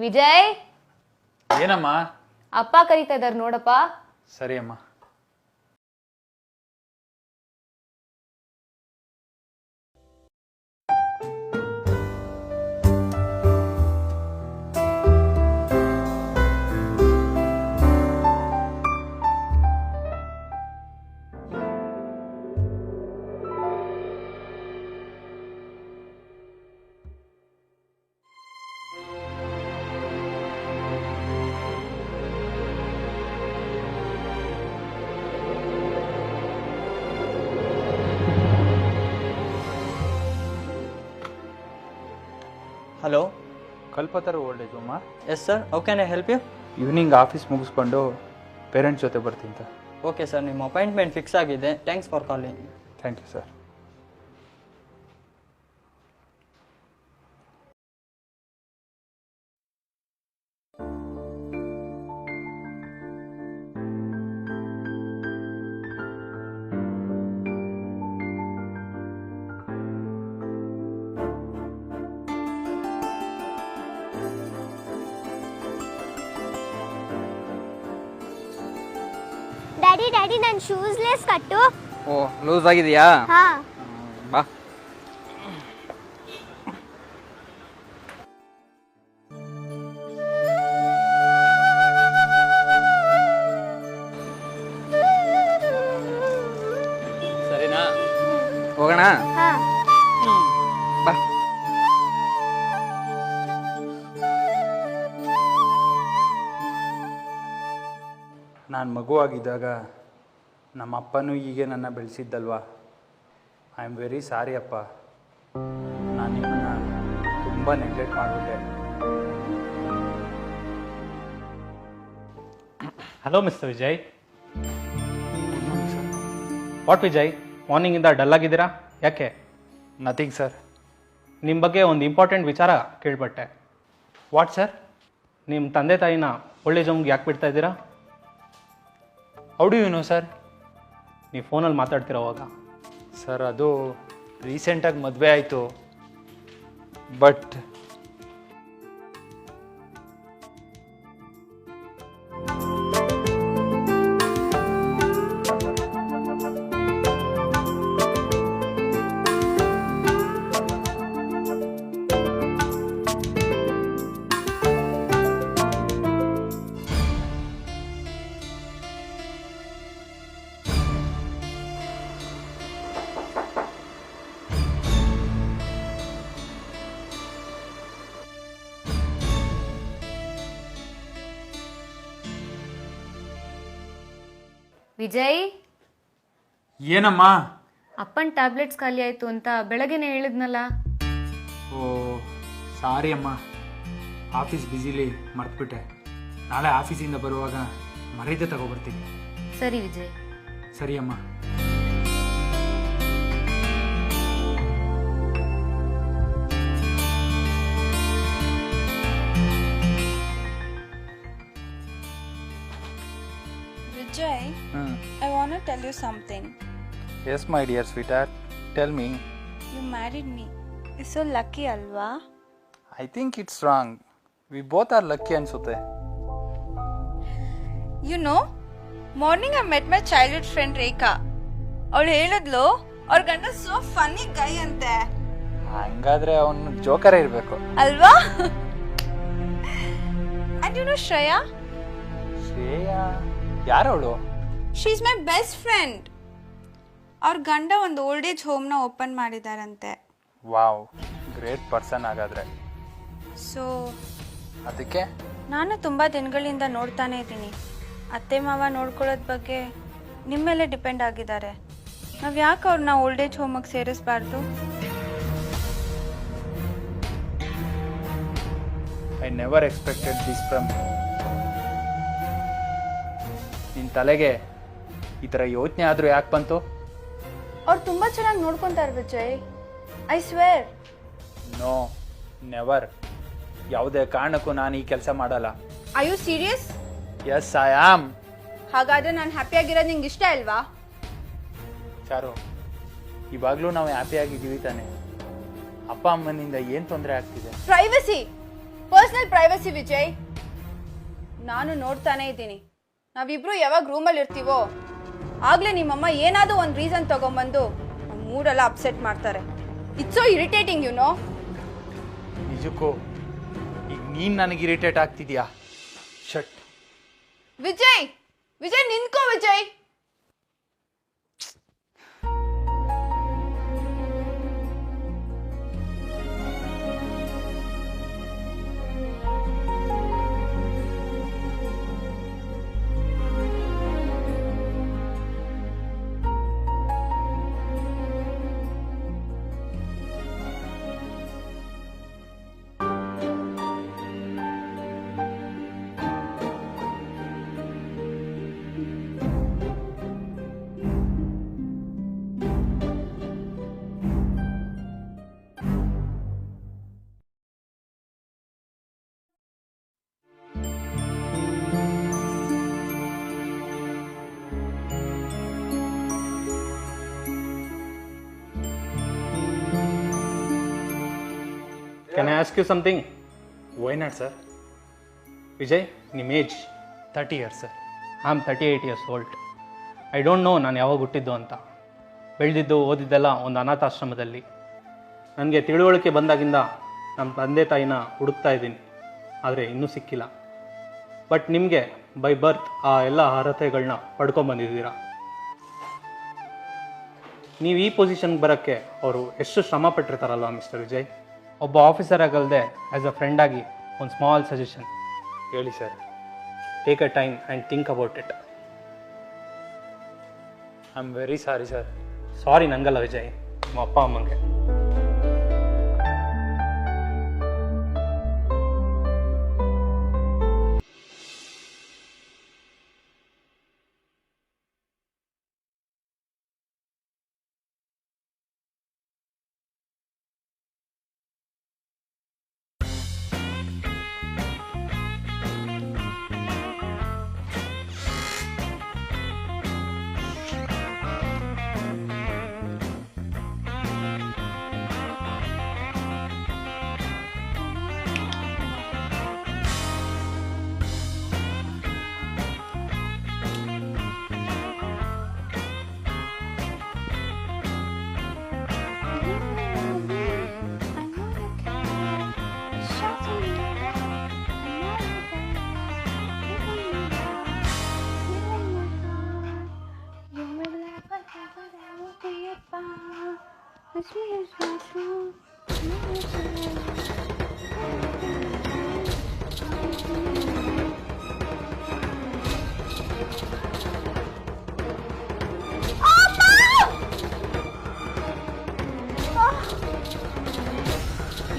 ವಿಜಯ್, ಏನಮ್ಮ? ಅಪ್ಪ ಕರೀತಾ ಇದಾರೆ ನೋಡಪ್ಪ. ಸರಿ ಅಮ್ಮ. Hello, Kalpataru old age home. Yes sir, how can I help you? Evening office ಮುಗಿಸ್ಕೊಂಡು ಪೇರೆಂಟ್ಸ್ ಜೊತೆ ಬರ್ತೀನಿ. ಓಕೆ ಸರ್, ನಿಮ್ಮ ಅಪಾಯಿಂಟ್ಮೆಂಟ್ ಫಿಕ್ಸ್ ಆಗಿದೆ. Thanks for calling. Thank you sir. Daddy daddy ನನ್ನ ಶೂಸ್ ಲೇಸ್ ಕಟ್ಟು. ಓ, ಲೂಸ್ ಆಗಿದೆಯಾ? ಹಾ. ಬಾ. ಸರಿನಾ? ಹೋಗೋಣ? ಹಾ. ಬಾ. ನಾನು ಮಗುವಾಗಿದ್ದಾಗ ನಮ್ಮ ಅಪ್ಪನೂ ಹೀಗೆ ನನ್ನ ಬೆಳೆಸಿದ್ದಲ್ವಾ. ಐ ಆಮ್ ವೆರಿ ಸಾರಿ ಅಪ್ಪ. ನಾನು ನಿಮ್ಮನ್ನು ತುಂಬ ನೆಗ್ಲೆಕ್ಟ್ ಮಾಡಿಬಿಟ್ಟೆ. Hello mister Vijay. What Vijay, ಮಾರ್ನಿಂಗಿಂದ ಡಲ್ ಆಗಿದ್ದೀರಾ? ಯಾಕೆ? Nothing sir. ನಿಮ್ಮ ಬಗ್ಗೆ ಒಂದು ಇಂಪಾರ್ಟೆಂಟ್ ವಿಚಾರ ಕೇಳ್ಪಟ್ಟೆ. What sir? ನಿಮ್ಮ ತಂದೆ ತಾಯಿನ ಒಳ್ಳೆ ಜಮ್ಗೆ ಯಾಕೆ ಬಿಡ್ತಾ ಇದ್ದೀರಾ? How do you know sir? ನೀವು ಫೋನಲ್ಲಿ ಮಾತಾಡ್ತಿರೋವಾಗ. ಸರ್, ಅದು ರೀಸೆಂಟಾಗಿ ಮದುವೆ ಆಯಿತು. ಬಟ್ ವಿಜಯ್, ಏನಮ್ಮ? ಅಪ್ಪನ ಟ್ಯಾಬ್ಲೆಟ್ಸ್ ಖಾಲಿ ಆಯ್ತು ಅಂತ ಬೆಳಗ್ಗೆನೆ ಹೇಳಿದ್ನಲ್ಲ. ಓ ಸಾರಿ ಅಮ್ಮ, ಆಫೀಸ್ ಬ್ಯುಸಿಲಿ ಮರ್ತ್ಬಿಟ್ಟೆ. ನಾಳೆ ಆಫೀಸಿಂದ ಬರುವಾಗ ಮರೀದೆ ತಗೊಬರ್ತೀನಿ. ಸರಿ ವಿಜಯ್. ಸರಿ ಅಮ್ಮ. Vijay, I want to tell you something. Yes, my dear sweetheart. Tell me. You married me. You're so lucky, alva? I think it's wrong. We both are lucky ಅನ್ಸುತ್ತೆ. You know, morning I met my childhood friend Rekha. ಅವಳು ಹೇಳಿದ್ಲು ಅವ್ರ ಗಂಡ so funny ಗೈ ಅಂತೆ. ಹಂಗಾದ್ರೆ ಅವನು ಜೋಕರೇ ಇರಬೇಕು ಅಲ್ವಾ? And you know Shreya? Shreya ಯಾರವಳು? She is my best friend. ಅವ್ರ ಗಂಡ ಒಂದು ಓಲ್ಡ್ ಏಜ್ ಹೋಮ್ನ ಓಪನ್ ಮಾಡಿದಾರಂತೆ. ವಾವ್, ಗ್ರೇಟ್ ಪರ್ಸನ್ ಹಾಗಾದ್ರೆ. ಸೊ ಅದಕ್ಕೆ ನಾನು ತುಂಬ ದಿನಗಳಿಂದ ನೋಡ್ತಾನೆ ಇದ್ದೀನಿ. ಅತ್ತೆ ಮಾವ ನೋಡ್ಕೊಳ್ಳೋದ್ ಬಗ್ಗೆ ನಿಮ್ಮ ಮೇಲೆ ಡಿಪೆಂಡ್ ಆಗಿದ್ದಾರೆ. ನಾವು ಯಾಕೆ ಅವ್ರನ್ನ ಓಲ್ಡ್ ಏಜ್ ಹೋಮಿಗೆ ಸೇರಿಸಬಾರ್ದು? I never expected this from you. ನಿನ್ನ ತಲೆಗೆ ಈ ಥರ ಯೋಚನೆ ಆದರೂ ಯಾಕೆ ಬಂತು? ಅವ್ರು ತುಂಬ ಚೆನ್ನಾಗಿ ನೋಡ್ಕೊಂತಾರೆ Vijay. I swear. No, never. ಯಾವುದೇ ಕಾರಣಕ್ಕೂ ನಾನು ಈ ಕೆಲಸ ಮಾಡಲ್ಲ. Are you serious? Yes, I am. ಹಾಗಾದ್ರೆ ನಾನು ಹ್ಯಾಪಿಯಾಗಿರೋದು ನಿಂಗೆ ಇಷ್ಟ ಅಲ್ವಾ? ಚಾರು, ಇವಾಗಲೂ ನಾವು ಹ್ಯಾಪಿಯಾಗಿದ್ದೀವಿ ತಾನೆ? ಅಪ್ಪ ಅಮ್ಮನಿಂದ ಏನು ತೊಂದರೆ ಆಗ್ತಿದೆ? ಪ್ರೈವಸಿ. Personal privacy Vijay. ನಾನು ನೋಡ್ತಾನೆ ಇದ್ದೀನಿ. ನಾವಿಬ್ರು ಯಾವಾಗ ರೂಮಲ್ಲಿ ಇರ್ತೀವೋ ಆಗ್ಲೇ ನಿಮ್ಮಮ್ಮ ಏನಾದರೂ ಒಂದು ರೀಸನ್ ತಗೊಂಬಂದು ಮೂಡೆಲ್ಲ ಅಪ್ಸೆಟ್ ಮಾಡ್ತಾರೆ. It's so irritating you know. ನಿಜಕ್ಕೂ ಈಗ ನೀನು ನನಗೆ ಇರಿಟೇಟ್ ಆಗ್ತಿದ್ಯಾ? ಶಟ್. ವಿಜಯ್ ವಿಜಯ್ ನಿಂತ್ಕೋ Vijay. Can I ask you something? Why not sir? Vijay, ನಿಮ್ಮ age? 30 years sir. I am 38 years old. I don't know ನಾನು ಯಾವಾಗ ಹುಟ್ಟಿದ್ದು ಅಂತ. ಬೆಳೆದಿದ್ದು ಓದಿದ್ದೆಲ್ಲ ಒಂದು ಅನಾಥಾಶ್ರಮದಲ್ಲಿ. ನನಗೆ ತಿಳುವಳಿಕೆ ಬಂದಾಗಿಂದ ನಮ್ಮ ತಂದೆ ತಾಯಿನ ಹುಡುಕ್ತಾ ಇದ್ದೀನಿ, ಆದರೆ ಇನ್ನೂ ಸಿಕ್ಕಿಲ್ಲ. ಬಟ್ ನಿಮಗೆ ಬೈ ಬರ್ತ್ ಆ ಎಲ್ಲ ಅರ್ಹತೆಗಳನ್ನ ಪಡ್ಕೊಂಬಂದಿದ್ದೀರಾ. ನೀವು ಈ ಪೊಸಿಷನ್ಗೆ ಬರೋಕ್ಕೆ ಅವರು ಎಷ್ಟು ಶ್ರಮ ಪಟ್ಟಿರ್ತಾರಲ್ವ ಮಿಸ್ಟರ್ ವಿಜಯ್. ಒಬ್ಬ ಆಫೀಸರ್ ಆಗಲ್ದೆ ಆ್ಯಸ್ ಅ ಫ್ರೆಂಡ್ ಆಗಿ ಒಂದು ಸ್ಮಾಲ್ ಸಜೆಷನ್. ಹೇಳಿ sir. Take a time and think about it. I am very sorry sir. Sorry ನಂಗಲ್ಲ ವಿಜಯ್, ನಿಮ್ಮ ಅಪ್ಪ ಅಮ್ಮಂಗೆ.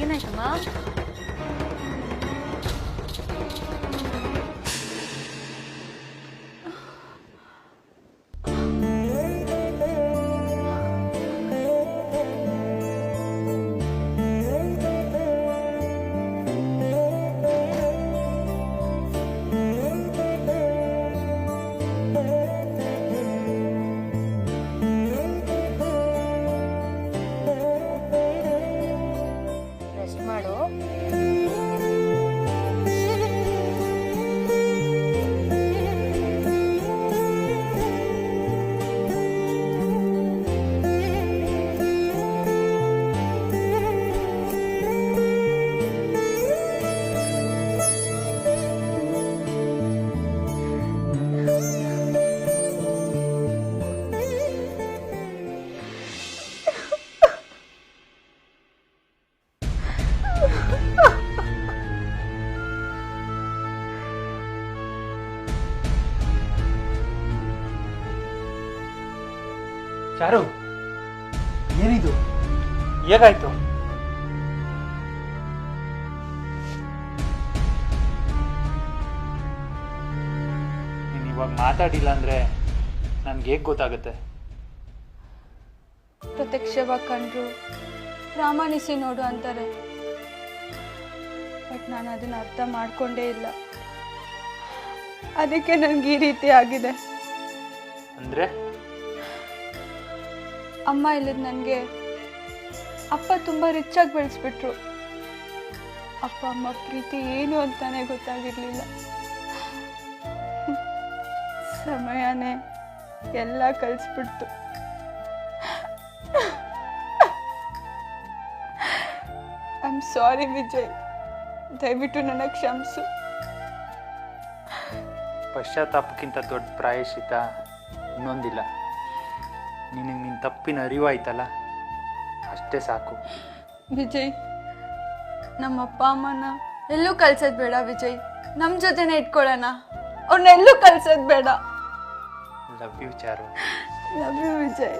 ಏನಾಯ್ತಮ್ಮ? ರೆಸ್ಟ್ ಮಾಡು. ಚಾರು, ಏನಿದು? ಹೇಗಾಯ್ತು? ನೀನು ಇವಾಗ ಮಾತಾಡಿಲ್ಲ ಅಂದರೆ ನನಗೆ ಹೇಗೆ ಗೊತ್ತಾಗುತ್ತೆ? ಪ್ರತ್ಯಕ್ಷವಾಗಿ ಕಂಡ್ರು ಪ್ರಾಮಾಣಿಸಿ ನೋಡು ಅಂತಾರೆ. ಬಟ್ ನಾನು ಅದನ್ನ ಅರ್ಥ ಮಾಡ್ಕೊಂಡೇ ಇಲ್ಲ. ಅದಕ್ಕೆ ನನಗೆ ಈ ರೀತಿ ಆಗಿದೆ. ಅಂದರೆ ಅಮ್ಮ ಇಲ್ಲದ ನನಗೆ ಅಪ್ಪ ತುಂಬ ರಿಚ್ ಆಗಿ ಬೆಳೆಸ್ಬಿಟ್ರು. ಅಪ್ಪ ಅಮ್ಮ ಪ್ರೀತಿ ಏನು ಅಂತಾನೆ ಗೊತ್ತಾಗಿರ್ಲಿಲ್ಲ. ಸಮಯನೇ ಎಲ್ಲ ಕಲಿಸ್ಬಿಡ್ತು. ಐ ಆಮ್ ಸಾರಿ ವಿಜಯ್, ದಯವಿಟ್ಟು ನನಗೆ ಕ್ಷಮಿಸು. ಪಶ್ಚಾತ್ತಾಪಕ್ಕಿಂತ ದೊಡ್ಡ ಪ್ರಾಯಶ್ಚಿತ ಇನ್ನೊಂದಿಲ್ಲ. ನಿನಗೆ ನಿನ್ನ ತಪ್ಪಿನ ಅರಿವಾಯ್ತಲ್ಲ, ಅಷ್ಟೇ ಸಾಕು. ವಿಜಯ್, ನಮ್ಮ ಅಪ್ಪ ಅಮ್ಮನ ಎಲ್ಲೂ ಕಳ್ಸೋದು ಬೇಡ ವಿಜಯ್, ನಮ್ಮ ಜೊತೆನೇ ಇಟ್ಕೊಳ್ಳೋಣ. ಅವ್ರನ್ನೆಲ್ಲೂ ಕಳ್ಸೋದು ಬೇಡ. Love you Charu. Love you Vijay.